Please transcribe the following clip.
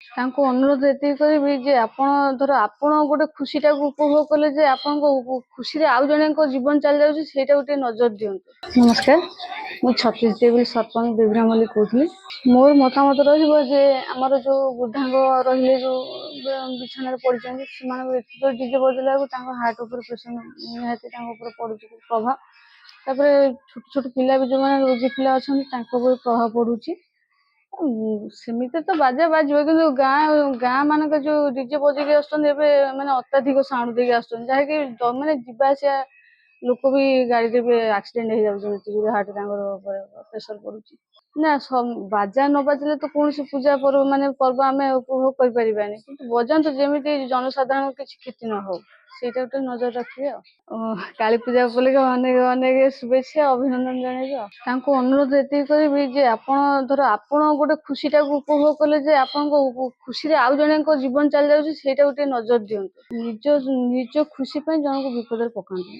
ତାଙ୍କୁ ଅନୁରୋଧ ଏତିକି କରିବି ଯେ ଆପଣ ଗୋଟେ ଖୁସିଟାକୁ ଉପଭୋଗ କଲେ ଯେ ଆପଣଙ୍କ ଖୁସିରେ ଆଉ ଜଣଙ୍କ ଜୀବନ ଚାଲି ଯାଉଛି ସେଇଟାକୁ ଟିକେ ନଜର ଦିଅନ୍ତୁ। ନମସ୍କାର, ମୁଁ ଛତିଶ ଦେବୀ ସରପଞ୍ଚ ବିଭ୍ରା ମଲ୍ଲିକ କହୁଥିଲି। ମୋର ମତାମତ ରହିବ ଯେ ଆମର ଯୋଉ ବୃଦ୍ଧାଙ୍ଗ ରହିଲେ ଯୋଉ ବିଛଣାରେ ପଡ଼ିଛନ୍ତି ସେମାନଙ୍କୁ ଏତେ ଡିଜେ ବଜେଇଲା ବେଳକୁ ତାଙ୍କ ହାର୍ଟ ଉପରେ ପ୍ରେସର ନିହାତି ତାଙ୍କ ଉପରେ ପଡୁଛି ପ୍ରଭାବ। ତାପରେ ଛୋଟ ଛୋଟ ପିଲା ବି ଯୋଉମାନେ ରୋଗୀ ପିଲା ଅଛନ୍ତି ତାଙ୍କ ଉପରେ ପ୍ରଭାବ ପଡୁଛି। ସେମିତି ତ ବାଜା ବାଜିବ କିନ୍ତୁ ଗାଁ ମାନଙ୍କରେ ଯୋଉ ଡିଜେ ବଜେଇକି ଆସୁଛନ୍ତି ଏବେ ମାନେ ଅତ୍ୟଧିକ ସାଉଣ୍ଡ ଦେଇକି ଆସୁଛନ୍ତି ଯାହାକି ମାନେ ଯିବା ଆସିବା ଲୋକ ବି ଗାଡିରେ ବି ଆକ୍ସିଡେଣ୍ଟ ହେଇଯାଉଛନ୍ତି ହାର୍ଟ ତାଙ୍କର ଉପରେ ପ୍ରେସର ପଡୁଛି। ନା ବାଜା ନ ବାଜିଲେ ତ କୌଣସି ପୂଜା ପର୍ବ ଆମେ ଉପଭୋଗ କରିପାରିବାନି, କିନ୍ତୁ ବଜାନ୍ତୁ ଯେମିତି ଜନସାଧାରଣ କିଛି କ୍ଷତି ନ ହଉ ସେଇଟା ଗୋଟେ ନଜର ରଖିବେ। ଆଉ କାଳୀ ପୂଜା ଉପଲକ୍ଷେ ଅନେକ ଅନେକ ଶୁଭେଚ୍ଛା ଅଭିନନ୍ଦନ ଜଣେଇବି। ଆଉ ତାଙ୍କୁ ଅନୁରୋଧ ଏତିକି କରିବି ଯେ ଆପଣ ଗୋଟେ ଖୁସିଟାକୁ ଉପଭୋଗ କଲେ ଯେ ଆପଣଙ୍କ ଖୁସିରେ ଆଉ ଜଣଙ୍କ ଜୀବନ ଚାଲି ଯାଉଛି ସେଇଟାକୁ ଟିକେ ନଜର ଦିଅନ୍ତୁ। ନିଜ ଖୁସି ପାଇଁ ଜଣକୁ ବିପଦରେ ପକାନ୍ତୁ।